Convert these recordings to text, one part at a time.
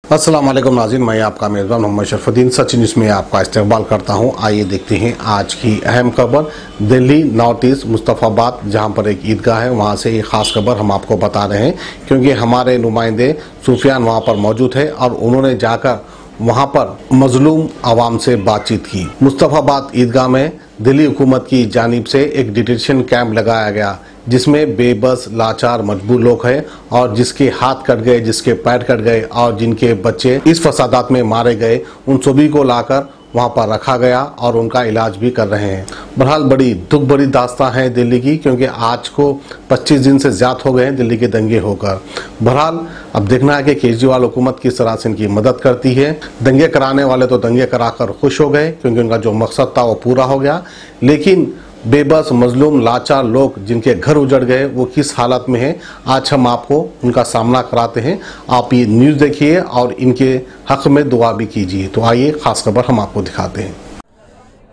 अस्सलाम वालेकुम नाज़रीन, मैं आपका मेज़बान मोहम्मद शरफुद्दीन सचिन न्यूज़ में आपका इस्तकबाल करता हूं। आइए देखते हैं आज की अहम खबर। दिल्ली नॉर्थ ईस्ट मुस्तफ़ाबाद जहां पर एक ईदगाह है, वहां से एक ख़ास खबर हम आपको बता रहे हैं क्योंकि हमारे नुमाइंदे सूफियान वहां पर मौजूद है और उन्होंने जाकर वहां पर मजलूम आवाम से बातचीत की। मुस्तफ़ाबाद ईदगाह में दिल्ली हुकूमत की जानिब से एक डिटेंशन कैंप लगाया गया जिसमें बेबस लाचार मजबूर लोग हैं और जिसके हाथ कट गए, जिसके पैर कट गए और जिनके बच्चे इस फसादात में मारे गए, उन सभी को लाकर वहां पर रखा गया और उनका इलाज भी कर रहे हैं। बहरहाल बड़ी दुख भरी दास्तां है दिल्ली की, क्योंकि आज को 25 दिन से ज्यादा हो गए हैं दिल्ली के दंगे होकर। बहरहाल अब देखना है कि केजरीवाल हुकूमत किस तरह से इनकी मदद करती है। दंगे कराने वाले तो दंगे कराकर खुश हो गए क्योंकि उनका जो मकसद था वो पूरा हो गया, लेकिन बेबस मजलूम लाचार लोग जिनके घर उजड़ गए वो किस हालत में हैं, आज हम आपको उनका सामना कराते हैं। आप ये न्यूज़ देखिए और इनके हक में दुआ भी कीजिए। तो आइए खास खबर हम आपको दिखाते हैं।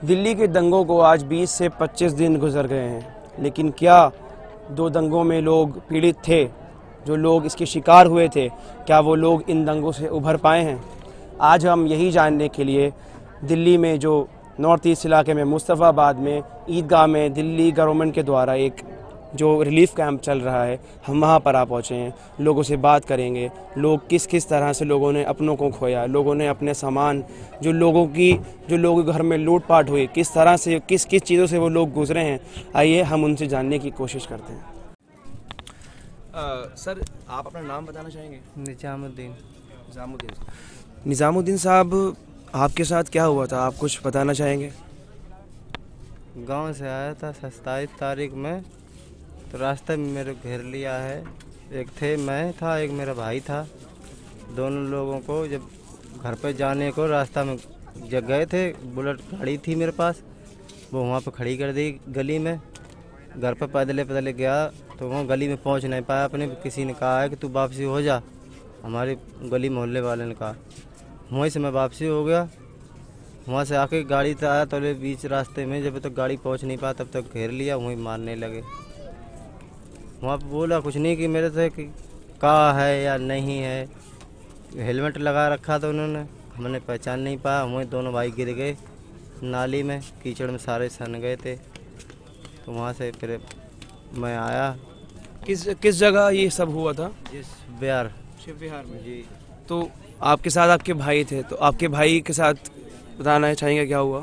दिल्ली के दंगों को आज 20 से 25 दिन गुजर गए हैं, लेकिन क्या दो दंगों में लोग पीड़ित थे, जो लोग इसके शिकार हुए थे, क्या वो लोग इन दंगों से उभर पाए हैं? आज हम यही जानने के लिए दिल्ली में जो नॉर्थ ईस्ट इलाके में मुस्तफ़ाबाद में ईदगाह में दिल्ली गवर्नमेंट के द्वारा एक जो रिलीफ कैंप चल रहा है, हम वहाँ पर आ पहुँचे हैं। लोगों से बात करेंगे, लोग किस किस तरह से लोगों ने अपनों को खोया, लोगों ने अपने सामान, जो लोगों के घर में लूटपाट हुई, किस तरह से किस किस चीज़ों से वो लोग गुजरे हैं। आइए हम उनसे जानने की कोशिश करते हैं। सर, आप अपना नाम बताना चाहेंगे? निज़ामुद्दीन साहब, आपके साथ क्या हुआ था, आप कुछ बताना चाहेंगे? गांव से आया था 27 तारीख में, तो रास्ते में मेरे घेर लिया है। एक थे, मैं था, एक मेरा भाई था। दोनों लोगों को जब घर पे जाने को रास्ता में जग गए थे, बुलेट गाड़ी थी मेरे पास, वो वहाँ पे खड़ी कर दी गली में। घर पे पैदले पैदले गया तो वहाँ गली में पहुँच नहीं पाया अपने। किसी ने कहा है कि तू वापसी हो जा, हमारी गली मोहल्ले वाले ने कहा। वहीं से मैं वापसी हो गया। वहाँ से आके गाड़ी तो आया, तो बीच रास्ते में जब तक गाड़ी पहुँच नहीं पाया तब तक घेर लिया, वहीं मारने लगे। वहाँ पे बोला कुछ नहीं कि मेरे से कि कहाँ है या नहीं है। हेलमेट लगा रखा था उन्होंने, हमने पहचान नहीं पाया। वहीं दोनों भाई गिर गए नाली में, कीचड़ में सारे सन गए थे। तो वहाँ से फिर मैं आया। किस जगह ये सब हुआ था? शिव विहार में जी। तो आपके साथ आपके भाई थे, तो आपके भाई के साथ बताना चाहेंगे क्या हुआ?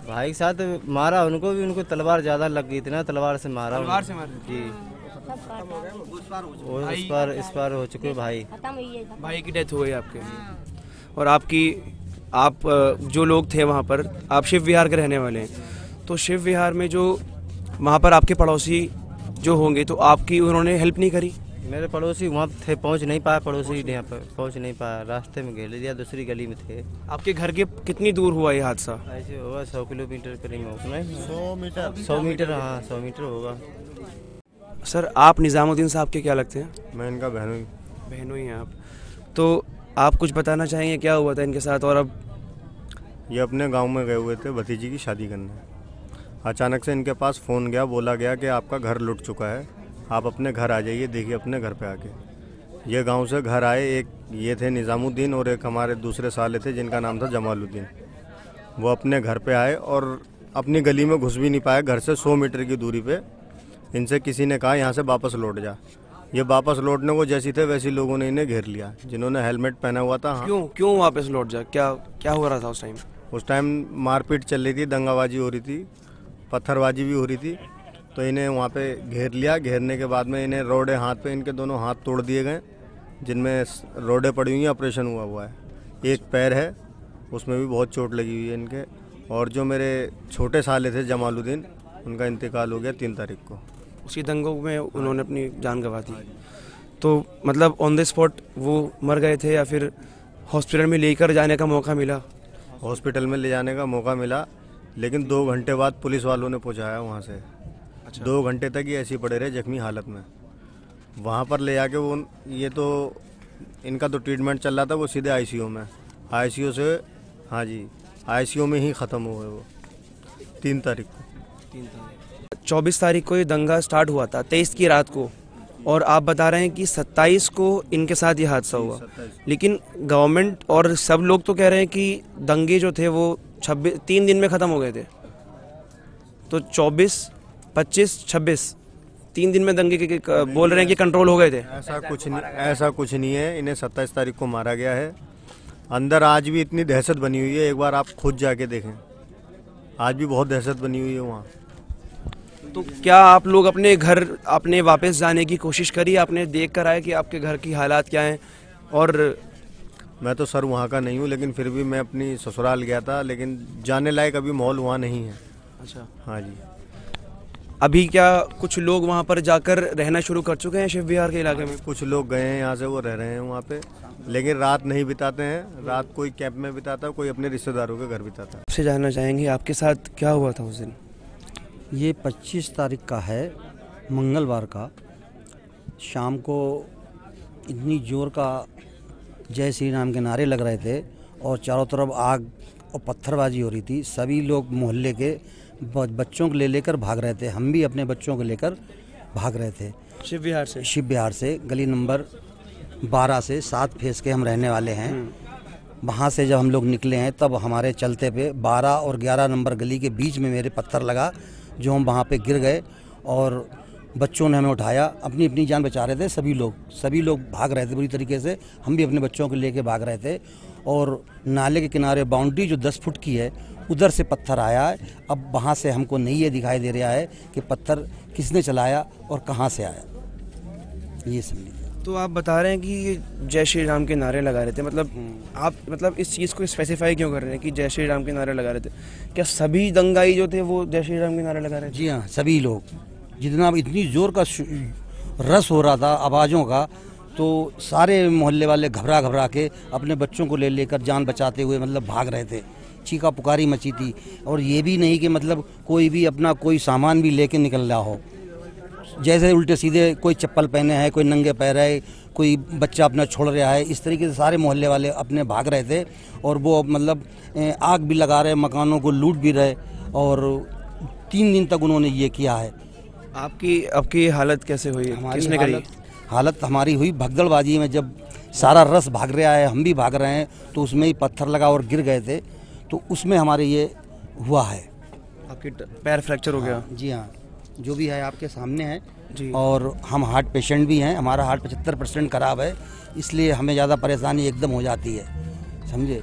भाई के साथ मारा उनको भी, उनको तलवार ज़्यादा लग गई थी ना, तलवार से मारा जी। और इस बार हो चुके भाई की डेथ हो गई आपके। और आप जो लोग थे वहाँ पर, आप शिव विहार के रहने वाले हैं, तो शिव विहार में जो वहाँ पर आपके पड़ोसी जो होंगे, तो आपकी उन्होंने हेल्प नहीं करी? मेरे पड़ोसी वहाँ थे, पहुँच नहीं पाया। पड़ोसी यहाँ पर पहुँच नहीं पाया, रास्ते में घेर लिया, दूसरी गली में थे। आपके घर के कितनी दूर हुआ ये हादसा? ऐसे होगा 100 किलोमीटर करीब, उसमें 100 मीटर, हाँ 100 मीटर होगा। सर, आप निज़ामुद्दीन साहब के क्या लगते हैं? मैं इनका बहनोई हैं आप। तो आप कुछ बताना चाहेंगे क्या हुआ था इनके साथ? और अब ये अपने गांव में गए हुए थे भतीजी की शादी करने। अचानक से इनके पास फ़ोन गया, बोला गया कि आपका घर लुट चुका है, आप अपने घर आ जाइए, देखिए अपने घर पे आके। ये गांव से घर आए, एक ये थे निज़ामुद्दीन और एक हमारे दूसरे साले थे जिनका नाम था जमालुद्दीन। वो अपने घर पे आए और अपनी गली में घुस भी नहीं पाए। घर से 100 मीटर की दूरी पे इनसे किसी ने कहा यहाँ से वापस लौट जा। ये वापस लौटने को जैसी थे वैसी लोगों ने इन्हें घेर लिया, जिन्होंने हेलमेट पहना हुआ था। क्यों वापस लौट जा? क्या हो रहा था उस टाइम? उस टाइम मारपीट चल रही थी, दंगाबाजी हो रही थी, पत्थरबाजी भी हो रही थी। तो इन्हें वहाँ पे घेर लिया। घेरने के बाद में इन्हें रोडे हाथ पे, इनके दोनों हाथ तोड़ दिए गए, जिनमें रोडे पड़ी हुई हैं, ऑपरेशन हुआ है। एक पैर है, उसमें भी बहुत चोट लगी हुई है इनके। और जो मेरे छोटे साले थे जमालुद्दीन, उनका इंतकाल हो गया 3 तारीख को। उसी दंगों में उन्होंने अपनी जान गंवा दी। तो मतलब ऑन द स्पॉट वो मर गए थे या फिर हॉस्पिटल में लेकर जाने का मौका मिला? हॉस्पिटल में ले जाने का मौका मिला, लेकिन 2 घंटे बाद पुलिस वालों ने पहुँचाया वहाँ से। अच्छा। 2 घंटे तक ये ऐसे ही पड़े रहे जख्मी हालत में। वहाँ पर ले जाके वो ये तो इनका तो ट्रीटमेंट चल रहा था, वो सीधे आईसीयू में, आईसीयू से, हाँ जी, आईसीयू में ही ख़त्म हुए वो 3 तारीख को। 24 तारीख को ये दंगा स्टार्ट हुआ था, 23 की रात को, और आप बता रहे हैं कि 27 को इनके साथ ये हादसा हुआ, लेकिन गवर्नमेंट और सब लोग तो कह रहे हैं कि दंगे जो थे वो 3 दिन में ख़त्म हो गए थे। तो 24, 25, 26 3 दिन में दंगे के बोल रहे हैं कि कंट्रोल हो गए थे। ऐसा कुछ नहीं है। इन्हें 27 तारीख को मारा गया है। अंदर आज भी इतनी दहशत बनी हुई है, एक बार आप खुद जाके देखें, आज भी बहुत दहशत बनी हुई है वहाँ। तो क्या आप लोग अपने घर अपने वापस जाने की कोशिश करी? आपने देख कर आए कि आपके घर की हालात क्या हैं? और मैं तो सर वहाँ का नहीं हूँ, लेकिन फिर भी मैं अपनी ससुराल गया था, लेकिन जाने लायक अभी माहौल वहाँ नहीं है। अच्छा, हाँ जी। अभी क्या कुछ लोग वहाँ पर जाकर रहना शुरू कर चुके हैं शिव विहार के इलाके में? कुछ लोग गए हैं यहाँ से, वो रह रहे हैं वहाँ पे, लेकिन रात नहीं बिताते हैं। रात कोई कैंप में बिताता है, कोई अपने रिश्तेदारों के घर बिताता है। आपसे जानना चाहेंगे आपके साथ क्या हुआ था उस दिन? ये 25 तारीख का है, मंगलवार का शाम को इतनी जोर का जय श्री राम के नारे लग रहे थे और चारों तरफ आग और पत्थरबाजी हो रही थी। सभी लोग मोहल्ले के बच्चों को लेकर भाग रहे थे। हम भी अपने बच्चों को लेकर भाग रहे थे शिव विहार से। शिव विहार से गली नंबर 12 से 7 फेस के हम रहने वाले हैं। वहाँ से जब हम लोग निकले हैं तब हमारे चलते पे 12 और 11 नंबर गली के बीच में मेरे पत्थर लगा, जो हम वहाँ पे गिर गए और बच्चों ने हमें उठाया। अपनी अपनी जान बचा रहे थे सभी लोग भाग रहे थे बुरी तरीके से। हम भी अपने बच्चों को लेके भाग रहे थे और नाले के किनारे बाउंड्री जो 10 फुट की है उधर से पत्थर आया है। अब वहाँ से हमको नहीं ये दिखाई दे रहा है कि पत्थर किसने चलाया और कहाँ से आया, ये समझिए। तो आप बता रहे हैं कि ये जय श्री राम के नारे लगा रहे थे, मतलब आप इस चीज़ को स्पेसिफाई क्यों कर रहे हैं कि जय श्री राम के नारे लगा रहे थे? क्या सभी दंगाई जो थे वो जय श्री राम के नारे लगा रहे थे? जी हाँ, सभी लोग। जितना इतनी जोर का रस हो रहा था आवाज़ों का, तो सारे मोहल्ले वाले घबरा के अपने बच्चों को लेकर जान बचाते हुए मतलब भाग रहे थे। चीखा पुकारी मची थी। और ये भी नहीं कि मतलब कोई भी अपना कोई सामान भी लेके निकल रहा हो, जैसे उल्टे सीधे कोई चप्पल पहने हैं, कोई नंगे पैर है, कोई बच्चा अपना छोड़ रहा है, इस तरीके से सारे मोहल्ले वाले अपने भाग रहे थे। और वो मतलब आग भी लगा रहे, मकानों को लूट भी रहे और 3 दिन तक उन्होंने ये किया है। आपकी हालत कैसे हुई? किसने करी? हालत हमारी हुई भगदड़बाजी में। जब सारा रस भाग रहा है, हम भी भाग रहे हैं, तो उसमें ही पत्थर लगा और गिर गए थे, तो उसमें हमारे ये हुआ है। आपके पैर फ्रैक्चर हो गया? जी हाँ, जो भी है आपके सामने है जी। और हम हार्ट पेशेंट भी हैं, हमारा हार्ट 75% खराब है, इसलिए हमें ज़्यादा परेशानी एकदम हो जाती है, समझे।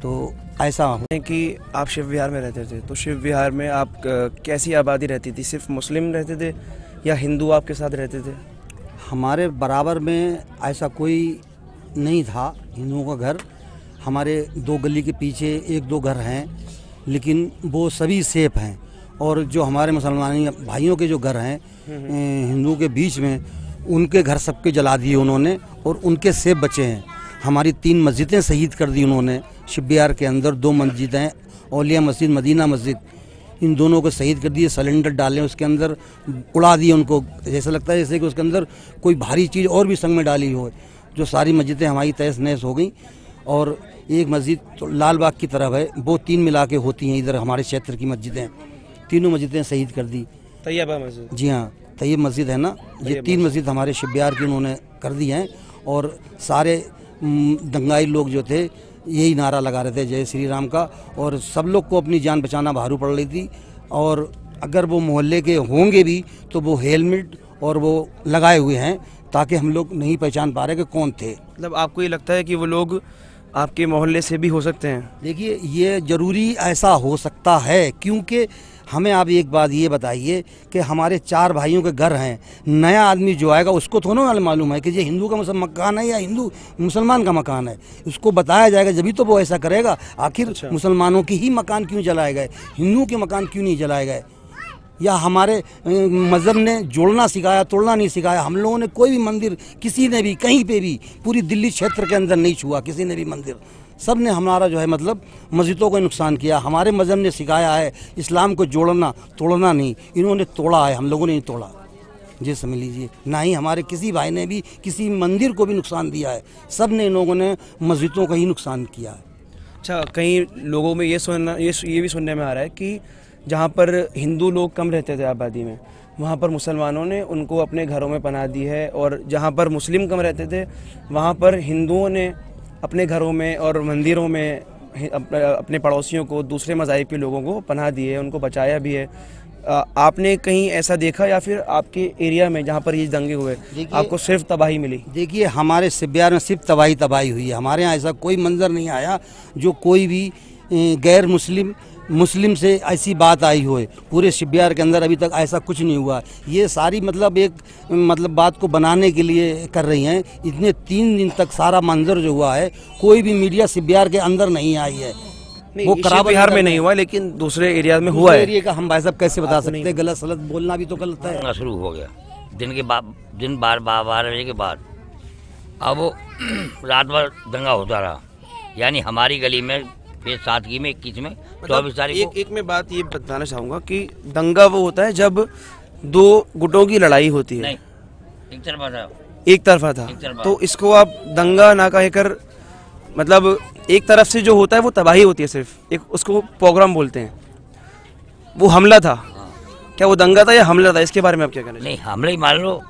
तो ऐसा है कि आप शिव विहार में रहते थे, तो शिव विहार में आप कैसी आबादी रहती थी? सिर्फ मुस्लिम रहते थे या हिंदू आपके साथ रहते थे? हमारे बराबर में ऐसा कोई नहीं था हिंदुओं का घर। हमारे 2 गली के पीछे 1-2 घर हैं, लेकिन वो सभी सेफ हैं। और जो हमारे मुसलमानी भाइयों के जो घर हैं हिंदुओं के बीच में, उनके घर सबके जला दिए उन्होंने और उनके सेफ बचे हैं। हमारी 3 मस्जिदें शहीद कर दी उन्होंने। शिव विहार के अंदर 2 मस्जिद हैं, औलिया मस्जिद, मदीना मस्जिद, इन दोनों को शहीद कर दिए। सिलेंडर डाले उसके अंदर, उड़ा दिए उनको। जैसा लगता है जैसे कि उसके अंदर कोई भारी चीज़ और भी संग में डाली हो। जो सारी मस्जिदें हमारी तहस नहस हो गई। और एक मस्जिद तो लाल बाग की तरफ है, वो 3 मिला के होती हैं इधर हमारे क्षेत्र की मस्जिदें। तीनों मस्जिदें शहीद कर दी। तैयबा मस्जिद? जी हाँ, तैयब मस्जिद है ना, ये 3 मस्जिद हमारे शिव विहार की उन्होंने कर दी हैं। और सारे दंगाई लोग जो थे यही नारा लगा रहे थे जय श्री राम का, और सब लोग को अपनी जान बचाना भारू पड़ रही थी। और अगर वो मोहल्ले के होंगे भी तो वो हेलमेट और वो लगाए हुए हैं, ताकि हम लोग नहीं पहचान पा रहे कि कौन थे। मतलब आपको ये लगता है कि वो लोग आपके मोहल्ले से भी हो सकते हैं? देखिए, ये ज़रूरी ऐसा हो सकता है, क्योंकि हमें आप एक बात ये बताइए कि हमारे 4 भाइयों के घर हैं। नया आदमी जो आएगा उसको थोड़ा ना मालूम है कि ये हिंदू का मकान है या हिंदू मुसलमान का मकान है। उसको बताया जाएगा जब तो वो ऐसा करेगा। आखिर अच्छा। मुसलमानों की ही मकान क्यों जलाए गए, हिंदुओं के मकान क्यों नहीं जलाए गए? या हमारे मज़हब ने जोड़ना सिखाया, तोड़ना नहीं सिखाया? हम लोगों ने कोई भी मंदिर किसी ने भी कहीं पे भी पूरी दिल्ली क्षेत्र के अंदर नहीं छुआ, किसी ने भी मंदिर। सब ने हमारा जो है मतलब मस्जिदों को नुकसान किया। हमारे मज़हब ने सिखाया है इस्लाम को जोड़ना तोड़ना नहीं, इन्होंने तोड़ा है, हम लोगों ने नहीं तोड़ा, ये समझ लीजिए। ना ही हमारे किसी भाई ने भी किसी मंदिर को भी नुकसान दिया है, सब ने इन लोगों ने मस्जिदों का ही नुकसान किया है। अच्छा, कई लोगों में ये भी सुनने में आ रहा है कि जहाँ पर हिंदू लोग कम रहते थे आबादी में, वहाँ पर मुसलमानों ने उनको अपने घरों में पनाह दी है, और जहाँ पर मुस्लिम कम रहते थे वहाँ पर हिंदुओं ने अपने घरों में और मंदिरों में अपने पड़ोसियों को, दूसरे मज़ाहिब के लोगों को पनाह दी है, उनको बचाया भी है। आपने कहीं ऐसा देखा या फिर आपके एरिया में जहाँ पर ये दंगे हुए आपको सिर्फ तबाही मिली? देखिए, हमारे शिब्यार में सिर्फ तबाही हुई है। हमारे यहाँ ऐसा कोई मंजर नहीं आया जो कोई भी गैर मुस्लिम से ऐसी बात आई हो। पूरे शिब्यार के अंदर अभी तक ऐसा कुछ नहीं हुआ। ये सारी मतलब बात को बनाने के लिए कर रही हैं। इतने 3 दिन तक सारा मंजर जो हुआ है, कोई भी मीडिया शिब्यार के अंदर नहीं आई है। वो बिहार में नहीं हुआ, लेकिन दूसरे एरिया में हुआ है। एरिया का हम भाई साहब कैसे बता सकते हैं? गलत सलत बोलना भी तो गलत है। शुरू हो गया दिन 12 बजे के बाद। अब रात भर दंगा होता रहा, यानी हमारी गली में फिर 7 की में 21 में 24 तारीख को। एक मैं बात ये बताना चाहूँगा कि दंगा वो होता है जब 2 गुटों की लड़ाई होती है। नहीं, एक तरफा था। तो इसको आप दंगा ना कहकर, मतलब एक तरफ से जो होता है वो तबाही होती है सिर्फ, एक उसको प्रोग्राम बोलते हैं। वो हमला था। क्या वो दंगा था या हमला था? इसके बारे में आप क्या कहना? नहीं, हमला ही मान लो।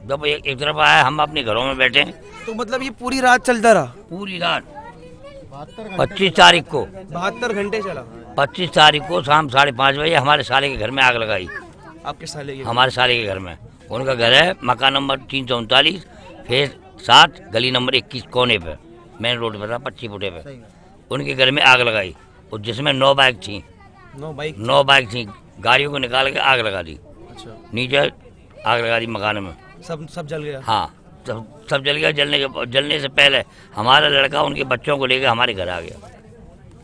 जब एक तरफ आया, हम अपने घरों में बैठे हैं। तो मतलब ये पूरी रात चलता रहा? पूरी रात 25 तारीख को 72 घंटे चला। 25 तारीख को शाम 5:30 बजे हमारे साले के घर में आग लगाई। आपके साले के? हमारे साले के घर में। उनका घर है मकान नंबर 339 फेज 7 गली नंबर 21 कोने पे, मेन रोड पे था, 25 फुटे पे। उनके घर में आग लगाई, और जिसमें 9 बाइक थी। 9 बाइक थी। गाड़ियों को निकाल के आग लगा दी। अच्छा। नीचे आग लगा दी मकान में। सब जल गया? हाँ, सब जल गया। जलने से पहले हमारा लड़का उनके बच्चों को लेकर हमारे घर आ गया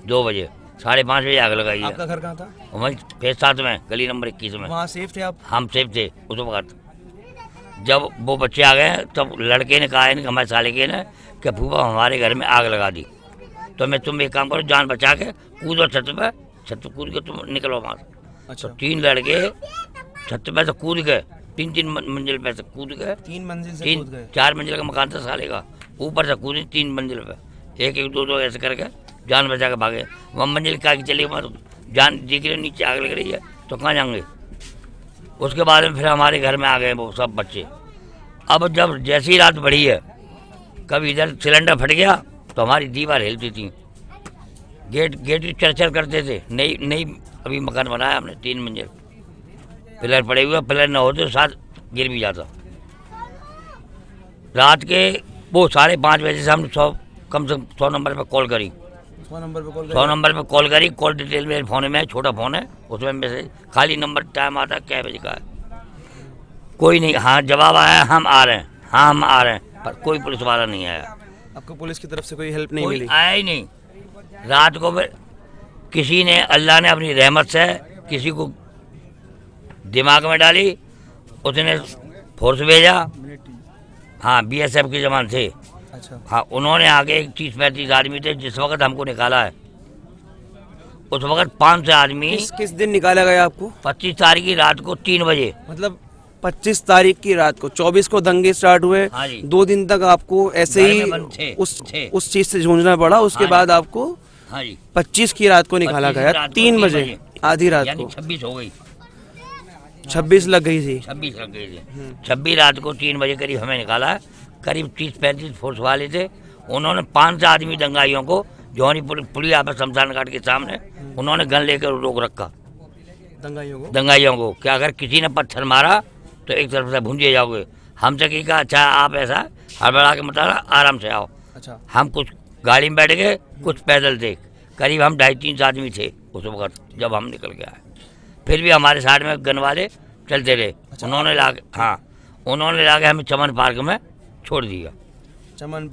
2 बजे। 5:30 बजे आग लगाई। आपका घर कहाँ था? वहीं फेज 7 में गली नंबर 21 में। वहाँ सेफ थे आप? हम सेफ थे उस वक्त। जब वो बच्चे आ गए तब लड़के ने कहा हमारे साले के ने कि फूफा हमारे घर में आग लगा दी, तो तुम एक काम करो, जान बचा के कूदो छत पे कूद के तुम निकलो वहाँ से। अच्छा। तो 3 लड़के छत पे से कूद गए, 3 मंजिल पे से कूद गए। 3 मंजिल से कूद गए? 4 मंजिल का मकान था साले का, ऊपर से कूदे 3 मंजिल पे, एक 2 ऐसे करके जान बचा के भागे। 1 मंजिल का चली वहाँ, जान दिख रही नीचे आग लग रही है तो कहाँ जाएंगे। उसके बाद में फिर हमारे घर में आ गए वो सब बच्चे। अब जब जैसी रात बढ़ी है, कभी इधर सिलेंडर फट गया तो हमारी दीवार हिलती थी, गेट चरचर करते थे। नई अभी मकान बनाया हमने 3 मंजिल, पिलर पड़े हुए, पिलर न होते तो साथ गिर भी जाता। रात के वो 5:30 बजे से हमने कम से कम 100 नंबर पर कॉल करी। 100 नंबर पे कॉल करी। कॉल डिटेल मेरे फ़ोन में, छोटा फ़ोन है, उसमें मैसेज खाली नंबर टाइम आता क्या बजे का है, कोई नहीं। हाँ जवाब आया, हम आ रहे हैं, हाँ हम आ रहे हैं, पर कोई पुलिस वाला नहीं आया। आपको पुलिस की तरफ से कोई हेल्प नहीं मिली? आया ही नहीं। रात को फिर किसी ने, अल्लाह ने अपनी रहमत से किसी को दिमाग में डाली, उसने फोर्स भेजा। हाँ, BSF के जवान थे। अच्छा। हाँ, उन्होंने आगे 30-35 आदमी थे। जिस वक्त हमको निकाला है उस वक्त 500 आदमी। किस दिन निकाला गया आपको? 25 तारीख की रात को 3 बजे। मतलब 25 तारीख की रात को 24 को दंगे स्टार्ट हुए। हाँ जी। 2 दिन तक आपको ऐसे ही उस चीज से जूझना पड़ा। उसके बाद आपको 25 की रात को निकाला गया 3 बजे, आधी रात को। 26 हो गई, 26 लग गई थी। 26 लग गई थी। 26 रात को 3 बजे करीब हमें निकाला। करीब 30-35 फोर्स वाले थे। उन्होंने 500 आदमी दंगाइयों को जौहरी पुलिया पर शमशान घाट के सामने उन्होंने गन लेकर रोक रखा। दंगाइयों को क्या, अगर किसी ने पत्थर मारा तो एक तरफ से भूंजे जाओगे। हमसे की कहा, अच्छा आप ऐसा हड़बड़ा के मत आराम से आओ। अच्छा। हम कुछ गाड़ी में बैठ गए, कुछ पैदल थे। करीब हम 250-300 आदमी थे उस वक्त जब हम निकल के आए। फिर भी हमारे साइड में गन वाले चलते रहे। अच्छा, उन्होंने ला के हमें चमन पार्क में छोड़ दिया। चमन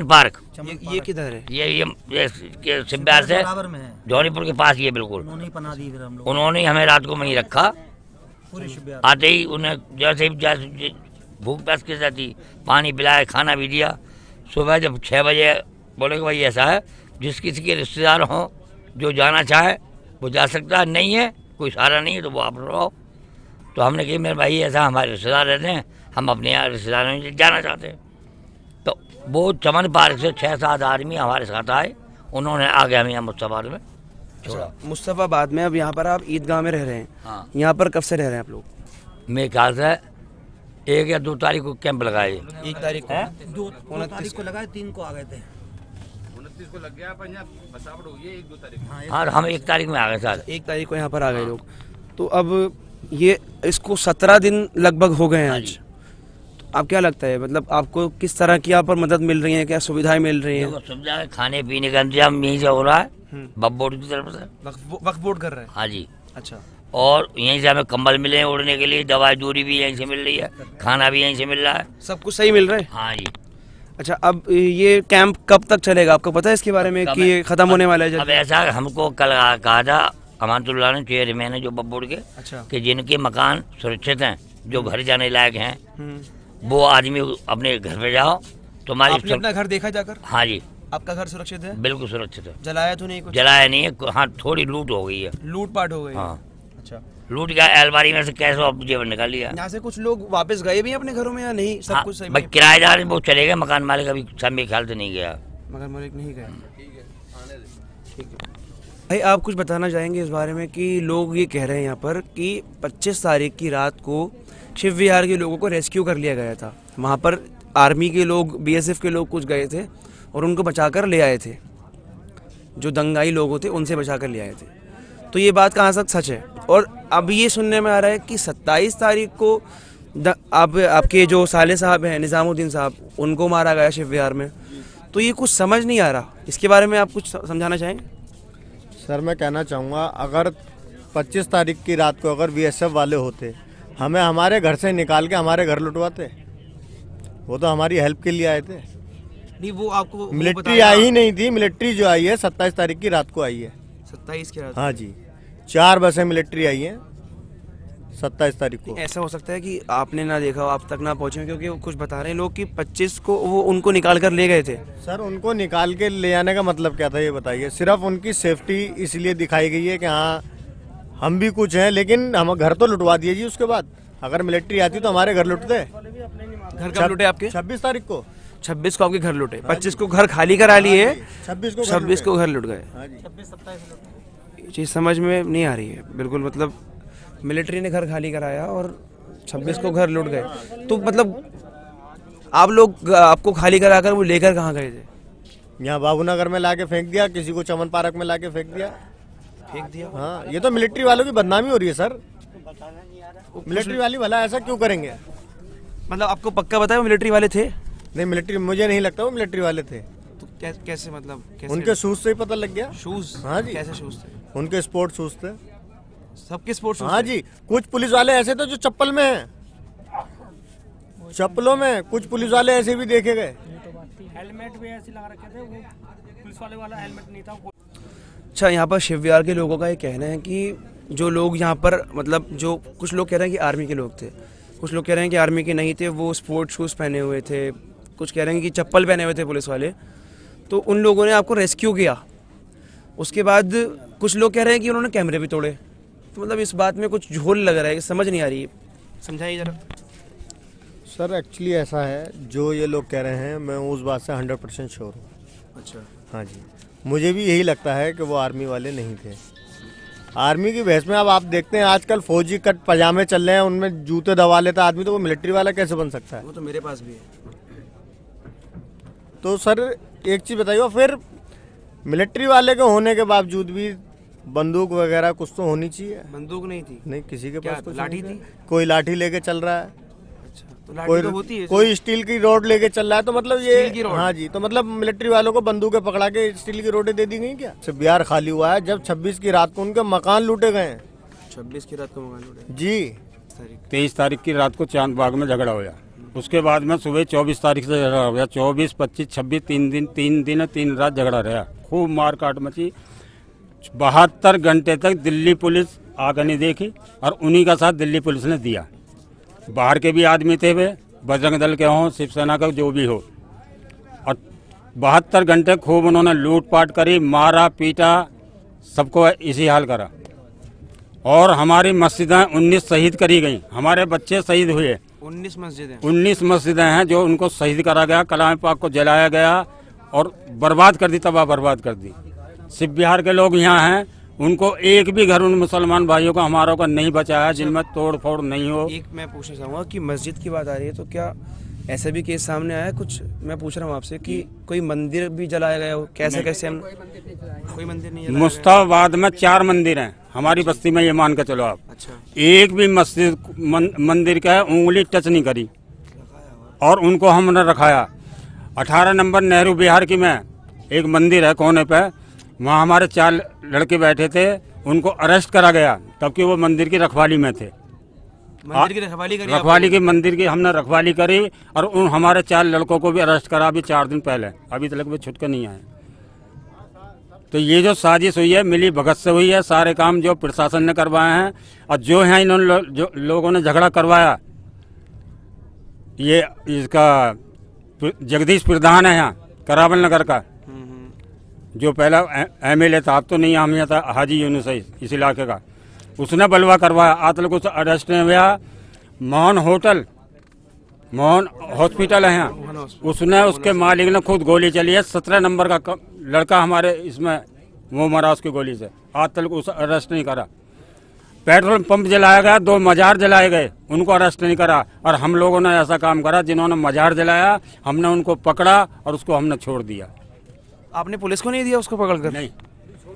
पार्क ये किधर है? ये शिब्यार से जौहरीपुर के पास ही है बिल्कुल। उन्होंने हमें रात को वहीं रखा। आते ही उन्हें जैसे भूख प्यास के साथ ही पानी पिलाया, खाना भी दिया। सुबह जब 6 बजे बोले कि भाई ऐसा है, जिस किसी के रिश्तेदार हों जो जाना चाहे वो जा सकता है, नहीं है कोई सहारा नहीं है तो वो आप रहो। तो हमने कहा मेरे भाई ऐसा हमारे रिश्तेदार रहते हैं, हम अपने यहाँ रिश्तेदारों में जाना चाहते हैं। तो वो चमन पार्क से 6-7 आदमी हमारे साथ आए। उन्होंने आगे हमें यहाँ मुस्तफाबाद में छोड़ा। मुस्तफाबाद में अब यहाँ पर आप ईदगाह में रह रहे हैं। हाँ। यहाँ पर कब से रह रहे हैं आप लोग? मेरे ख्याल से 1 या 2 तारीख को कैंप लगाए। 1 तारीख को 2 तारीख को लगाए, 3 को आ गए थे। 29 को लग गया, पर यहाँ बसावट हुई है 1-2 तारीख में। हाँ, हम 1 तारीख में आ गए सर। 1 तारीख को यहाँ पर आ गए लोग। तो अब ये इसको 17 दिन लगभग हो गए हैं आज। तो आप क्या लगता है, मतलब आपको किस तरह की यहाँ पर मदद मिल रही है, क्या सुविधाएं मिल रही हैं? सुविधा है, खाने पीने का इंतजाम यहीं से हो रहा है वक्फ बोर्ड की तरफ से। वक्फ बोर्ड कर रहा है? हाँ जी। अच्छा। और यहीं से हमें कंबल मिले हैं ओढ़ने के लिए, दवाई दूरी भी यहीं से मिल रही है, खाना भी यहीं से मिल रहा है, सब कुछ सही मिल रहा है? हाँ जी। अच्छा, अब ये कैंप कब तक चलेगा, आपको पता है इसके बारे में कि ये खत्म होने वाला है अब जल्दी? ऐसा हमको कल कहा था अमानतुल्लाह ने, चेयरमैन है जो वक्फ बोर्ड के, अच्छा। कि जिनके मकान सुरक्षित हैं, जो घर जाने लायक हैं, हम्म। वो आदमी अपने घर पे जाओ। तुम्हारी आपने अपना घर देखा जाकर? हाँ जी, आपका घर सुरक्षित है? बिल्कुल सुरक्षित है। जलाया तो नहीं कुछ? जलाया नहीं है, हाँ थोड़ी लूट हो गई है। लूट पाट हो गई? हाँ, अच्छा। लूट गया, अलमारी में से कैश और जेवर निकाल लिया। यहाँ से कुछ लोग वापस गए भी हैं अपने घरों में या नहीं? सब हाँ, कुछ सही भाई में? किराएदार वो चले गए, मकान मालिक अभी सब मेरे ख्याल से नहीं गया। मगर मालिक नहीं गए? ठीक है भाई, आप कुछ बताना चाहेंगे इस बारे में कि लोग ये कह रहे हैं यहाँ पर कि 25 तारीख की रात को शिव विहार के लोगों को रेस्क्यू कर लिया गया था। वहाँ पर आर्मी के लोग, बीएसएफ के लोग कुछ गए थे और उनको बचाकर ले आए थे। जो दंगाई लोग होते उनसे बचाकर ले आए थे। तो ये बात कहाँ तक सच है? और अब ये सुनने में आ रहा है कि 27 तारीख को आपके जो साले साहब हैं, निज़ामुद्दीन साहब, उनको मारा गया शिव विहार में। तो ये कुछ समझ नहीं आ रहा, इसके बारे में आप कुछ समझाना चाहेंगे? सर मैं कहना चाहूँगा, अगर 25 तारीख की रात को अगर बीएसएफ वाले होते, हमें हमारे घर से निकाल के हमारे घर लुटवाते। वो तो हमारी हेल्प के लिए आए थे। नहीं, वो आपको मिलिट्री आई ही नहीं थी। मिलिट्री जो आई है 27 तारीख की रात को आई है। 27 की रात? हाँ जी, 4 बसें मिलिट्री आई हैं 27 तारीख को। ऐसा हो सकता है कि आपने ना देखा हो, आप तक ना पहुंचे हो, क्योंकि वो कुछ बता रहे हैं लोग कि 25 को वो उनको निकाल कर ले गए थे। सर उनको निकाल के ले आने का मतलब क्या था ये बताइए? सिर्फ उनकी सेफ्टी इसलिए दिखाई गई है कि हाँ हम भी कुछ हैं, लेकिन हम घर तो लुटवा दिए जी। उसके बाद अगर मिलिट्री आती तो हमारे घर लुटते। घर कब लुटे आपके? 26 तारीख को। 26 को आपके घर लुटे, 25 को घर खाली करा लिए, 26 को घर लुट गए। हाँ जी। ये चीज़ समझ में नहीं आ रही है बिल्कुल। मतलब मिलिट्री ने घर खाली कराया और 26 को घर लुट गए। तो मतलब आप लोग, आपको खाली कराकर वो लेकर कहाँ गए थे? यहाँ बाबूनगर में लाके फेंक दिया, किसी को चमन पार्क में लाके फेंक दिया। हाँ, ये तो मिलिट्री वालों की बदनामी हो रही है सर। मिलिट्री वाली भला ऐसा क्यों करेंगे? मतलब आपको पक्का बताया वो मिलिट्री वाले थे? नहीं, मिलिट्री मुझे नहीं लगता वो मिलिट्री वाले थे। तो कैसे मतलब कैसे? उनके शूज से ही पता लग गया। शूज? हाँ जी। कैसे शूज थे? उनके स्पोर्ट्स शूज थे। सबके स्पोर्ट्स शूज? हाँ जी। कुछ पुलिस वाले ऐसे थे जो चप्पल में हैं, चप्पलों में। कुछ पुलिस वाले ऐसे भी देखे गए। हेलमेट भी ऐसे लगा रखे थे, वो पुलिस वाला हेलमेट नहीं था। अच्छा, यहाँ पर शिव विहार के लोगों का ये कहना है कि जो लोग यहाँ पर, मतलब जो कुछ लोग कह रहे हैं कि आर्मी के लोग थे, कुछ लोग कह रहे हैं कि आर्मी के नहीं थे, वो स्पोर्ट्स शूज़ पहने हुए थे, कुछ कह रहे हैं कि चप्पल पहने हुए थे पुलिस वाले। तो उन लोगों ने आपको रेस्क्यू किया। उसके बाद कुछ लोग कह रहे हैं कि उन्होंने कैमरे भी तोड़े। तो मतलब इस बात में कुछ झोल लग रहा है, समझ नहीं आ रही है, समझाइए ज़रा। सर एक्चुअली ऐसा है, जो ये लोग कह रहे हैं मैं उस बात से 100% श्योर हूँ। अच्छा। हाँ जी, मुझे भी यही लगता है कि वो आर्मी वाले नहीं थे। आर्मी की बहस में अब आप देखते हैं आजकल फौजी कट पजामे चल रहे हैं, उनमें जूते दबा लेता आदमी, तो वो मिलिट्री वाला कैसे बन सकता है? वो तो मेरे पास भी है। तो सर एक चीज़ बताइए, फिर मिलिट्री वाले के होने के बावजूद भी बंदूक वगैरह कुछ तो होनी चाहिए। बंदूक नहीं थी? नहीं, किसी के पास कुछ लाठी नहीं थी? कोई लाठी लेके चल रहा है। अच्छा, तो लाठी तो होती है। कोई स्टील की रोड लेके चल रहा है, तो मतलब ये स्टील की रोड? हाँ जी, तो मतलब मिलिट्री वालों को बंदूकें पकड़ा के स्टील की रोडें दे दी गई क्या? सिर्फ बिहार खाली हुआ है जब 26 की रात को उनके मकान लूटे गए हैं। 26 की रात को मकान लूटे जी। 23 तारीख की रात को चांद बाग में झगड़ा हुआ। उसके बाद में सुबह 24 तारीख से झगड़ा हो गया। 24, 25, 26 3 दिन 3 रात झगड़ा रहा। खूब मार काट मची। 72 घंटे तक दिल्ली पुलिस आकर नहीं देखी और उन्हीं का साथ दिल्ली पुलिस ने दिया। बाहर के भी आदमी थे, वे बजरंग दल के हों, शिवसेना का जो भी हो, और 72 घंटे खूब उन्होंने लूटपाट करी, मारा पीटा, सबको इसी हाल करा। और हमारी मस्जिदें 19 शहीद करी गई, हमारे बच्चे शहीद हुए। 19 मस्जिदें? 19 मस्जिदें हैं जो उनको शहीद करा गया, कलाम पाक को जलाया गया और बर्बाद कर दी, तबाह बर्बाद कर दी। शिव विहार के लोग यहाँ हैं, उनको एक भी घर उन मुसलमान भाइयों का हमारों का नहीं बचा है जिनमें तोड़ फोड़ नहीं हो। एक मैं पूछना चाहूँगा कि मस्जिद की बात आ रही है, तो क्या ऐसा भी केस सामने आया है कुछ? मैं पूछ रहा हूँ आपसे कि कोई मंदिर भी जलाया गया हो? कैसे कैसे हम कोई मंदिर नहीं जलाया मुस्तफाबाद में 4 मंदिर हैं हमारी बस्ती में, ये मान के चलो आप। अच्छा। एक भी मस्जिद मंदिर का उंगली टच नहीं करी और उनको हमने रखाया। 18 नंबर नेहरू बिहार की में एक मंदिर है कोने पे, वहाँ हमारे 4 लड़के बैठे थे, उनको अरेस्ट करा गया तबकि वो मंदिर की रखवाली में थे। मंदिर की रखवाली करी? रखवाली की मंदिर की हमने रखवाली करी और उन हमारे 4 लड़कों को भी अरेस्ट करा अभी 4 दिन पहले, अभी तक भी छुट के नहीं आए। तो ये जो साजिश हुई है मिली भगत से हुई है, सारे काम जो प्रशासन ने करवाए हैं और जो है इन्होंने जो लोगों ने झगड़ा करवाया, ये इसका जगदीश प्रधान है यहाँ करावल नगर का, जो पहला MLA था, अब तो नहीं, हम यहाँ था हाजी यूनुस है इस इलाके का, उसने बलवा करवाया। आज तक उसे अरेस्ट नहीं हुआ। मोहन हॉस्पिटल है यहाँ, उसने उसके मालिक ने खुद गोली चली है। 17 नंबर का लड़का हमारे इसमें वो मरा उसकी गोली से, आज तक उसे अरेस्ट नहीं करा। पेट्रोल पंप जलाया गया, 2 मजार जलाए गए, उनको अरेस्ट नहीं करा। और हम लोगों ने ऐसा काम करा, जिन्होंने मजार जलाया हमने उनको पकड़ा और उसको हमने छोड़ दिया। आपने पुलिस को नहीं दिया उसको पकड़ कर? नहीं,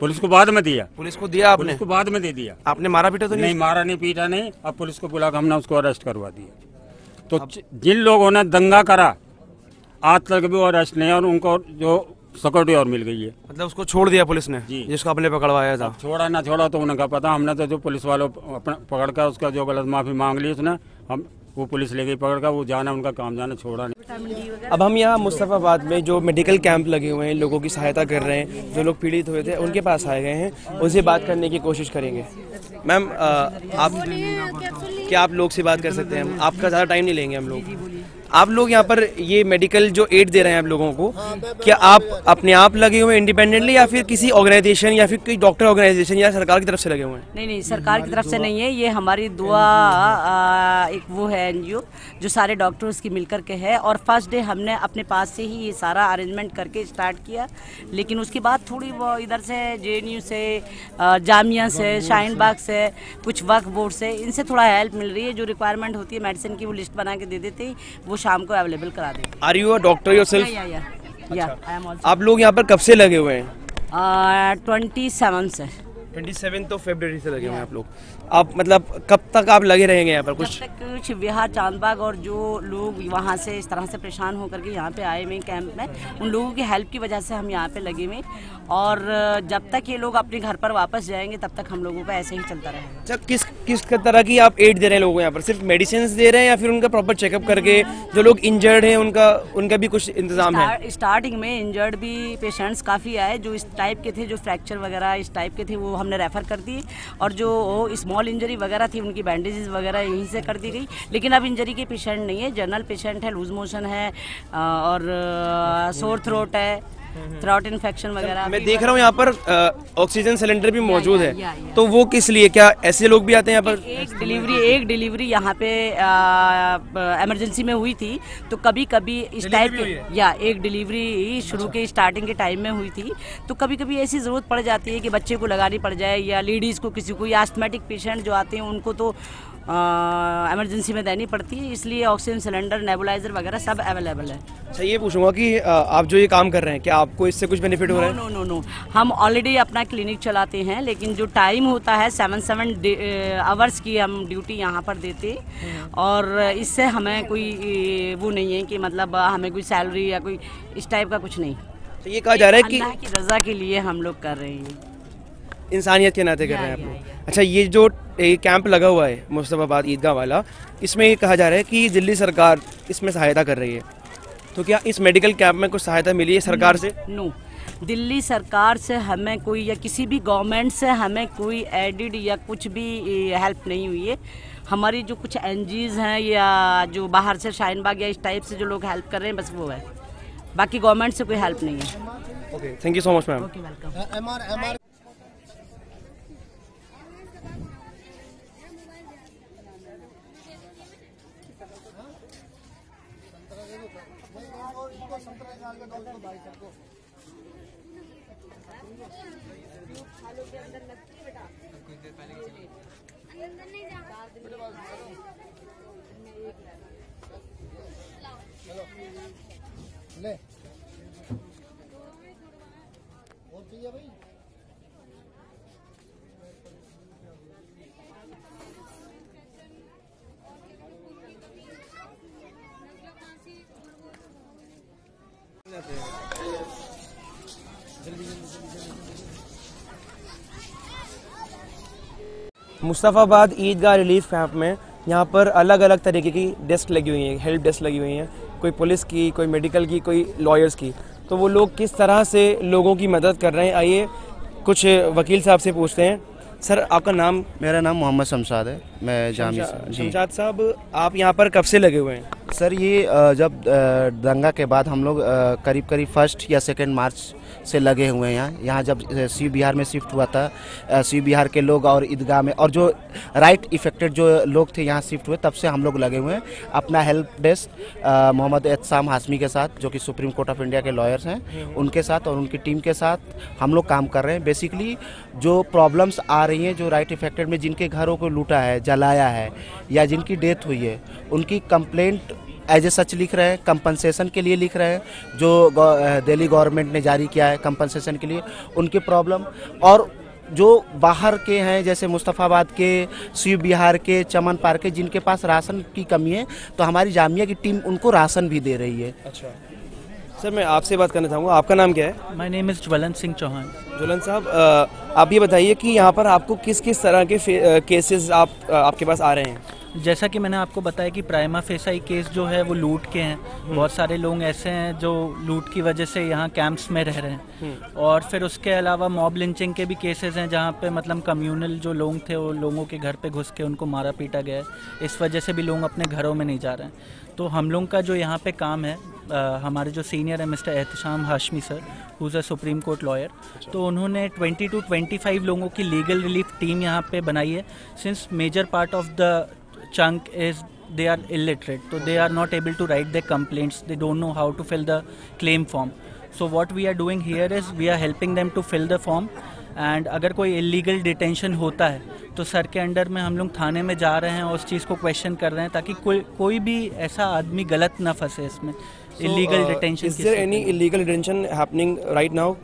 पुलिस को बाद में दिया। पुलिस को दिया आपने? पुलिस को बाद में दे दिया। आपने मारा पीटा तो नहीं? मारा नहीं पीटा नहीं, अब पुलिस को बुला कर हमने उसको अरेस्ट करवा दिया। तो जिन लोगों ने दंगा करा आज तक भी वो अरेस्ट नहीं है और उनको जो सिक्योरिटी और मिल गई है। मतलब उसको छोड़ दिया पुलिस ने जी, जिसको आपने पकड़वाया था? छोड़ा ना छोड़ा तो उन्हें क्या पता, हमने तो जो पुलिस वालों अपना पकड़ कर उसका जो गलत माफी मांग ली उसने, हम वो पुलिस ले गई पकड़ कर, वो जाना उनका काम, जाना छोड़ा नहीं। अब हम यहाँ मुस्तफाबाद में जो मेडिकल कैंप लगे हुए हैं, लोगों की सहायता कर रहे हैं, जो लोग पीड़ित हुए थे उनके पास आए गए हैं, उनसे बात करने की कोशिश करेंगे। मैम आप क्या आप लोग से बात कर सकते हैं? आपका ज़्यादा टाइम नहीं लेंगे हम लोग। आप लोग यहाँ पर ये मेडिकल जो एड दे रहे हैं आप लोगों को, क्या आप अपने आप लगे हुए हैं इंडिपेंडेंटली या फिर किसी ऑर्गेनाइजेशन या फिर कोई डॉक्टर ऑर्गेनाइजेशन या सरकार की तरफ से लगे हुए हैं? नहीं, सरकार की तरफ से नहीं है, ये हमारी दुआ एक वो है NGO जो सारे डॉक्टर्स की मिलकर के है। और फर्स्ट डे हमने अपने पास से ही ये सारा अरेंजमेंट करके स्टार्ट किया, लेकिन उसके बाद थोड़ी वो इधर से JNU से, जामिया से, शाहीन बाग से, कुछ वक्फ बोर्ड से, इनसे थोड़ा हेल्प मिल रही है। जो रिक्वायरमेंट होती है मेडिसिन की वो लिस्ट बना के दे देते, वो शाम को अवेलेबल करा देते। Are you a doctor yourself? या आई एम आल्सो। आप लोग यहाँ पर कब से लगे हुए हैं? 27 से। 27 फरवरी से लगे हुए हैं आप लोग। आप मतलब कब तक आप लगे रहेंगे यहाँ पर? कुछ बिहार चांदबाग और जो लोग वहाँ से इस तरह से परेशान होकर के यहाँ पे आए हुए कैंप में, उन लोगों की हेल्प की वजह से हम यहाँ पे लगे हुए, और जब तक ये लोग अपने घर पर वापस जाएंगे तब तक हम लोगों का ऐसे ही चलता रहेगा। अच्छा, किस तरह की आप एड दे रहे हैं लोगों को यहाँ पर? सिर्फ मेडिसिन दे रहे हैं या फिर उनका प्रॉपर चेकअप करके जो लोग इंजर्ड हैं उनका भी कुछ इंतजाम है? स्टार्टिंग में इंजर्ड भी पेशेंट्स काफ़ी आए, जो इस टाइप के थे, जो फ्रैक्चर वगैरह इस टाइप के थे, वो हमने रेफ़र कर दिए, और जो स्मॉल इंजरी वगैरह थी उनकी बैंडेजेस वगैरह यहीं से कर दी गई। लेकिन अब इंजरी के पेशेंट नहीं है, जनरल पेशेंट है, लूज मोशन है और सोर थ्रोट है, थ्रोट इन्फेक्शन वगैरह। मैं देख रहा हूँ यहाँ पर ऑक्सीजन सिलेंडर भी मौजूद है, तो वो किस लिए? क्या ऐसे लोग भी आते हैं यहाँ पर? एक डिलीवरी यहाँ पे इमरजेंसी में हुई थी, तो कभी कभी इस टाइप के, या एक डिलीवरी शुरू के स्टार्टिंग के टाइम में हुई थी, तो कभी कभी ऐसी ज़रूरत पड़ जाती है कि बच्चे को लगानी पड़ जाए, या लेडीज़ को, किसी को, या आस्थमेटिक पेशेंट जो आते हैं उनको तो इमरजेंसी में देनी पड़ती है, इसलिए ऑक्सीजन सिलेंडर, नेबुलाइजर वगैरह सब अवेलेबल है। अच्छा, ये पूछूंगा कि आप जो ये काम कर रहे हैं, क्या आपको इससे कुछ बेनिफिट हो रहा है? नो, हम ऑलरेडी अपना क्लिनिक चलाते हैं, लेकिन जो टाइम होता है 7 आवर्स की हम ड्यूटी यहाँ पर देते, और इससे हमें कोई वो नहीं है कि मतलब हमें कोई सैलरी या कोई इस टाइप का कुछ नहीं। तो ये कहा जा रहा है कि अल्लाह की रज़ा के लिए हम लोग कर रहे हैं, इंसानियत के नाते कर रहे हैं आप लोग। अच्छा, ये जो कैंप लगा हुआ है मुस्तफाबाद ईदगाह वाला, इसमें ये कहा जा रहा है कि दिल्ली सरकार इसमें सहायता कर रही है, तो क्या इस मेडिकल कैंप में कुछ सहायता मिली है सरकार से? नो, दिल्ली सरकार से हमें कोई, या किसी भी गवर्नमेंट से हमें कोई एडिड या कुछ भी हेल्प नहीं हुई है। हमारी जो कुछ NGOs हैं या जो बाहर से शाहीन बाग या इस टाइप से जो लोग हेल्प कर रहे हैं, बस वो है, बाकी गवर्नमेंट से कोई हेल्प नहीं है। Okay, thank you so much ma'am. Okay, welcome. के अंदर ले और चाहिए भाई। मुस्तफ़ाबाद ईदगाह रिलीफ कैंप में यहाँ पर अलग अलग तरीके की डेस्क लगी हुई हैं, हेल्प डेस्क लगी हुई हैं, कोई पुलिस की, कोई मेडिकल की, कोई लॉयर्स की। तो वो लोग किस तरह से लोगों की मदद कर रहे हैं, आइए कुछ वकील साहब से पूछते हैं। सर आपका नाम? मेरा नाम मोहम्मद शमशाद है, मैं जामिया से। शमशाद साहब, आप यहाँ पर कब से लगे हुए हैं? सर ये जब दंगा के बाद हम लोग करीब 1 या 2 मार्च से लगे हुए हैं यहाँ जब सी बिहार में शिफ्ट हुआ था, सी बिहार के लोग और ईदगाह में और जो राइट इफेक्टेड जो लोग थे यहाँ शिफ्ट हुए, तब से हम लोग लगे हुए हैं अपना हेल्प डेस्क मोहम्मद एहतसाम हाशमी के साथ, जो कि सुप्रीम कोर्ट ऑफ इंडिया के लॉयर्स हैं, उनके साथ और उनकी टीम के साथ हम लोग काम कर रहे हैं। बेसिकली जो प्रॉब्लम्स आ रही हैं, जो राइट इफेक्टेड में जिनके घरों को लूटा है, जलाया है या जिनकी डेथ हुई है, उनकी कंप्लेंट एज ए सच लिख रहे हैं, कंपनसेशन के लिए लिख रहे हैं, जो दिल्ली गवर्नमेंट ने जारी किया है कंपनसेशन के लिए उनकी प्रॉब्लम। और जो बाहर के हैं जैसे मुस्तफ़ाबाद के, सी बिहार के, चमन पार्क के, जिनके पास राशन की कमी है, तो हमारी जामिया की टीम उनको राशन भी दे रही है। अच्छा सर, मैं आपसे बात करना चाहूँगा, आपका नाम क्या है? माय नेम इज़ ज्वलन सिंह चौहान। ज्वलन साहब, आप ये बताइए कि यहाँ पर आपको किस किस तरह के केसेस आपके पास आ रहे हैं? जैसा कि मैंने आपको बताया कि प्राइमा फेसाई केस जो है वो लूट के हैं। बहुत सारे लोग ऐसे हैं जो लूट की वजह से यहाँ कैंप्स में रह रहे हैं। और फिर उसके अलावा मॉब लिंचिंग के भी केसेस हैं, जहाँ पे मतलब कम्युनल जो लोग थे वो लोगों के घर पे घुस के उनको मारा पीटा गया है। इस वजह से भी लोग अपने घरों में नहीं जा रहे हैं। तो हम लोग का जो यहाँ पे काम है, हमारे जो सीनियर है mister Ehtesham Hashmi sir, who is a supreme court lawyer, तो उन्होंने 20 to 25 लोगों की लीगल रिलीफ टीम यहाँ पे बनाई है। Since major part of the chunk is they are illiterate, so they are not able to write their complaints, they don't know how to fill the claim form. So what we are doing here is we are helping them to fill the form, and अगर कोई illegal detention होता है तो sir के under में हम लोग थाने में जा रहे हैं और उस चीज़ को क्वेश्चन कर रहे हैं ताकि कोई भी ऐसा आदमी गलत ना फंसे इसमें। illegal detention is there any illegal detention happening right now?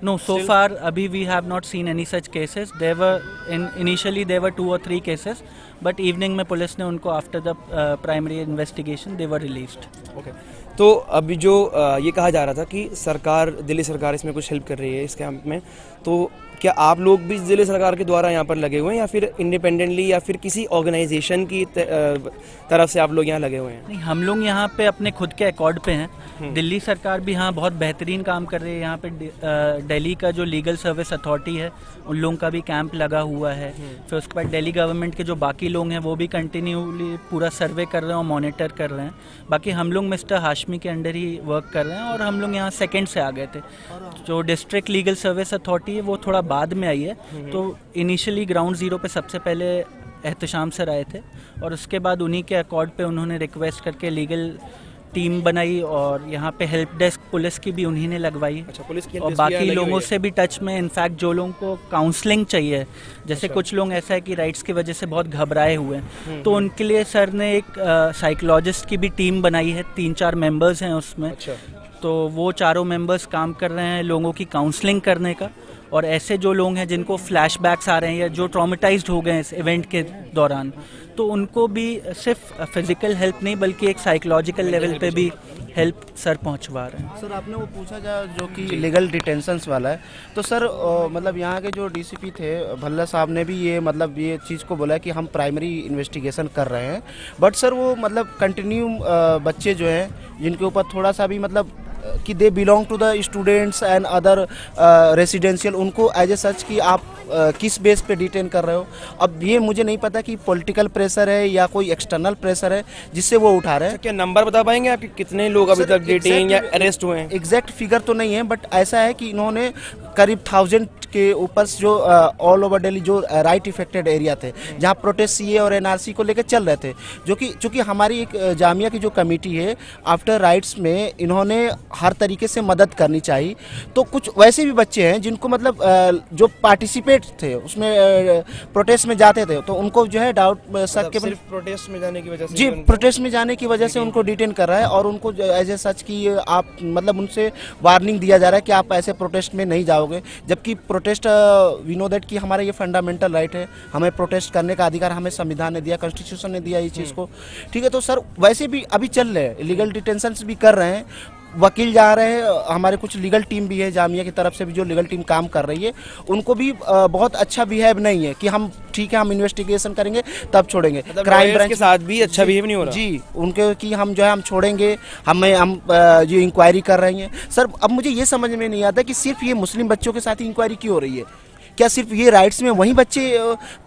No, so far abhi we have not seen any such cases. There were initially there were 2 or 3 cases, but evening में पुलिस ने उनको after the primary investigation they were released. Okay. तो अभी जो ये कहा जा रहा था कि सरकार, दिल्ली सरकार इसमें कुछ हेल्प कर रही है इस कैंप में, तो क्या आप लोग भी दिल्ली सरकार के द्वारा यहाँ पर लगे हुए हैं या फिर इंडिपेंडेंटली या फिर किसी ऑर्गेनाइजेशन की तरफ से आप लोग यहाँ लगे हुए हैं? नहीं, हम लोग यहाँ पे अपने खुद के अकॉर्ड पे हैं। दिल्ली सरकार भी यहाँ बहुत बेहतरीन काम कर रही है। यहाँ पे दिल्ली का जो लीगल सर्विस अथॉरिटी है उन लोगों का भी कैंप लगा हुआ है। फिर उसके बाद दिल्ली गवर्नमेंट के जो बाकी लोग हैं वो भी कंटिन्यूली पूरा सर्वे कर रहे हैं और मॉनिटर कर रहे हैं। बाकी हम लोग मिस्टर हाशमी के अंडर ही वर्क कर रहे हैं और हम लोग यहाँ सेकेंड से आ गए थे। जो डिस्ट्रिक्ट लीगल सर्विस अथॉरिटी है वो थोड़ा बाद में आई है। तो इनिशियली ग्राउंड ज़ीरो पे सबसे पहले एहतशाम सर आए थे और उसके बाद उन्हीं के अकॉर्ड पे उन्होंने रिक्वेस्ट करके लीगल टीम बनाई और यहाँ पे हेल्प डेस्क पुलिस की भी उन्हीं ने लगवाई। अच्छा, पुलिस की और बाकी लोगों से भी टच में, इनफैक्ट जो लोगों को काउंसलिंग चाहिए, जैसे कुछ लोग ऐसा है कि राइट्स की वजह से बहुत घबराए हुए हैं, तो उनके लिए सर ने एक साइकोलॉजिस्ट की भी टीम बनाई है। 3-4 मेंबर्स हैं उसमें। अच्छा। तो वो चारों मेंबर्स काम कर रहे हैं लोगों की काउंसलिंग करने का। और ऐसे जो लोग हैं जिनको फ्लैशबैक्स आ रहे हैं या जो ट्रॉमेटाइज्ड हो गए इस इवेंट के दौरान, तो उनको भी सिर्फ फिजिकल हेल्प नहीं बल्कि एक साइकोलॉजिकल लेवल पे भी हेल्प सर पहुंचवा रहे हैं। सर आपने वो पूछा जो कि लीगल डिटेंशंस वाला है, तो सर मतलब यहाँ के जो डीसीपी थे भल्ला साहब ने भी ये मतलब ये चीज़ को बोला कि हम प्राइमरी इन्वेस्टिगेशन कर रहे हैं, बट सर वो मतलब कंटिन्यू बच्चे जो हैं जिनके ऊपर थोड़ा सा भी मतलब कि they belong to the students and other residential, उनको एज ए सच कि आप किस बेस पे डिटेन कर रहे हो। अब ये मुझे नहीं पता कि पॉलिटिकल प्रेशर है या कोई एक्सटर्नल प्रेशर है जिससे वो उठा रहे हैं। क्या नंबर बता पाएंगे आप कि कितने लोग अभी तक डिटेन या अरेस्ट हुए हैं? एग्जैक्ट फिगर तो नहीं है, बट ऐसा है कि इन्होंने करीब 1000 के ऊपर जो ऑल ओवर दिल्ली जो राइट इफेक्टेड एरिया थे जहाँ प्रोटेस्ट सीए और एनआरसी को लेकर चल रहे थे, जो कि चूँकि हमारी एक जामिया की जो कमेटी है आफ्टर राइट्स में इन्होंने हर तरीके से मदद करनी चाहिए। तो कुछ वैसे भी बच्चे हैं जिनको मतलब जो पार्टिसिपेट थे उसमें प्रोटेस्ट में जाते थे, तो उनको जो है डाउट शक के सिर्फ प्रोटेस्ट में जाने की वजह से जी प्रोटेस्ट में जाने की वजह से उनको डिटेन कर रहा है और उनको एज ए सच की आप मतलब उनसे वार्निंग दिया जा रहा है कि आप ऐसे प्रोटेस्ट में नहीं जाओगे, जबकि प्रोटेस्ट वी नो दैट कि हमारा ये फंडामेंटल राइट है, हमें प्रोटेस्ट करने का अधिकार हमें संविधान ने दिया, कॉन्स्टिट्यूशन ने दिया ये चीज़ को, ठीक है। तो सर वैसे भी अभी चल रहे हैं, लीगल डिटेंशंस भी कर रहे हैं, वकील जा रहे हैं, हमारे कुछ लीगल टीम भी है जामिया की तरफ से भी जो लीगल टीम काम कर रही है, उनको भी बहुत अच्छा बिहेव नहीं है कि हम ठीक है हम इन्वेस्टिगेशन करेंगे तब छोड़ेंगे, मतलब क्राइम ब्रांच के साथ भी अच्छा बिहेव नहीं हो रहा जी उनके कि हम जो है हम छोड़ेंगे, हम जो इंक्वायरी कर रहे हैं। सर अब मुझे ये समझ में नहीं आता कि सिर्फ ये मुस्लिम बच्चों के साथ ही इंक्वायरी क्यों हो रही है, क्या सिर्फ ये राइट्स में वही बच्चे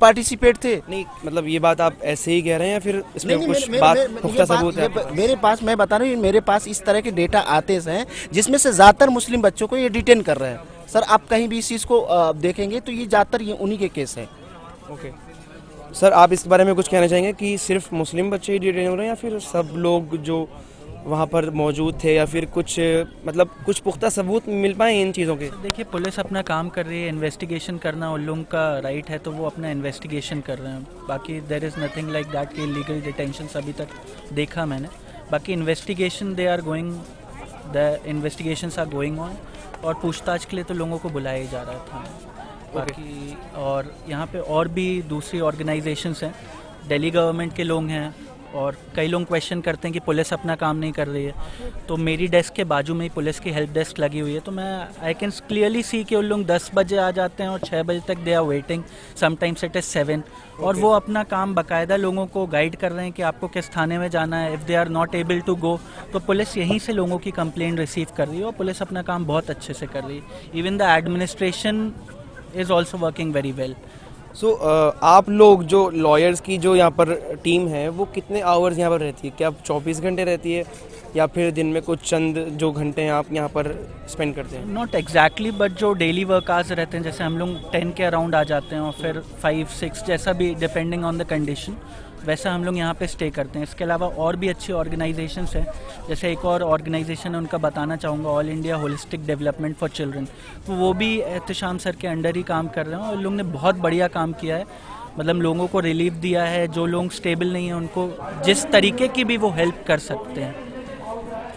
पार्टिसिपेट थे? नहीं मतलब ये बात आप ऐसे ही कह रहे हैं या फिर इसमें कुछ बात पुख्ता सबूत है? मेरे पास, मैं बता रहा हूँ, मेरे पास इस तरह के डेटा आते हैं जिसमें से ज़्यादातर मुस्लिम बच्चों को ये डिटेन कर रहे हैं। सर आप कहीं भी इस चीज़ को देखेंगे तो ये ज़्यादातर ये उन्हीं के केस हैं। ओके सर, आप इस बारे में कुछ कहना चाहेंगे कि सिर्फ मुस्लिम बच्चे ही डिटेन हो रहे हैं या फिर सब लोग जो वहाँ पर मौजूद थे, या फिर कुछ मतलब कुछ पुख्ता सबूत मिल पाए इन चीज़ों के? देखिए पुलिस अपना काम कर रही है, इन्वेस्टिगेशन करना उन लोगों का राइट है, तो वो अपना इन्वेस्टिगेशन कर रहे हैं। बाकी there is nothing like that कि लीगल डिटेंशन अभी तक देखा मैंने। बाकी investigation the investigations are going on, और पूछताछ के लिए तो लोगों को बुलाया ही जा रहा था। बाकी और यहाँ पे और भी दूसरी ऑर्गेनाइजेशंस हैं, दिल्ली गवर्नमेंट के लोग हैं, और कई लोग क्वेश्चन करते हैं कि पुलिस अपना काम नहीं कर रही है। तो मेरी डेस्क के बाजू में ही पुलिस की हेल्प डेस्क लगी हुई है, तो मैं आई कैन क्लियरली सी कि उन लोग 10 बजे आ जाते हैं और 6 बजे तक they are waiting, sometimes it is 7, और वो अपना काम बाकायदा लोगों को गाइड कर रहे हैं कि आपको किस थाने में जाना है। If they are not able to go तो पुलिस यहीं से लोगों की कंप्लेंट रिसीव कर रही है, और पुलिस अपना काम बहुत अच्छे से कर रही है। Even the administration is also working very well. So आप लोग जो लॉयर्स की जो यहाँ पर टीम है वो कितने आवर्स यहाँ पर रहती है? क्या 24 घंटे रहती है या फिर दिन में कुछ चंद जो घंटे हैं आप यहाँ पर स्पेंड करते हैं? नॉट एग्जैक्टली, बट जो डेली वर्क आवर्स रहते हैं, जैसे हम लोग 10 के अराउंड आ जाते हैं और फिर 5-6 जैसा भी डिपेंडिंग ऑन द कंडीशन वैसा हम लोग यहाँ पे स्टे करते हैं। इसके अलावा और भी अच्छी ऑर्गेनाइजेशंस हैं, जैसे एक और ऑर्गेनाइजेशन है उनका बताना चाहूँगा, all India holistic development for children, तो वो भी एहतशाम सर के अंडर ही काम कर रहे हैं, और लोग ने बहुत बढ़िया काम किया है। मतलब लोगों को रिलीफ दिया है, जो लोग स्टेबल नहीं हैं उनको जिस तरीके की भी वो हेल्प कर सकते हैं,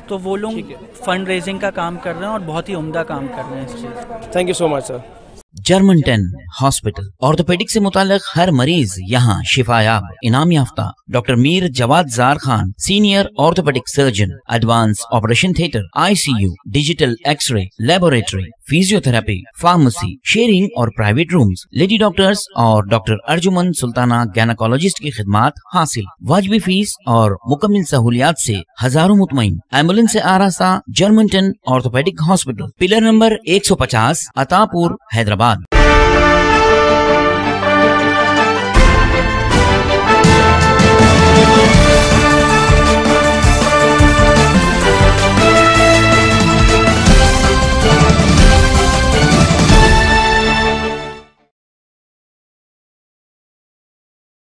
तो वो लोग फंड रेजिंग का काम कर रहे हैं और बहुत ही उम्दा काम कर रहे हैं इस चीज़। Thank you so much sir. Germanton hospital, orthopaedic से मुताल्लिक हर मरीज यहाँ शिफायाब। इनाम याफ्ता doctor Mir Jawad Zar Khan, senior orthopaedic surgeon, advance operation theatre, ICU, digital x-ray, laboratory, physiotherapy, pharmacy, sharing और प्राइवेट रूम्स, लेडी डॉक्टर्स और डॉक्टर अर्जुमन सुल्ताना गैनाकोलॉजिस्ट की खिदमात हासिल। वाजबी फीस और मुकम्मल सहूलियात से हजारों मुतमईन। एम्बुलेंस से आरास्ता Germanton orthopaedic hospital, pillar number 150, Attapur, Hyderabad.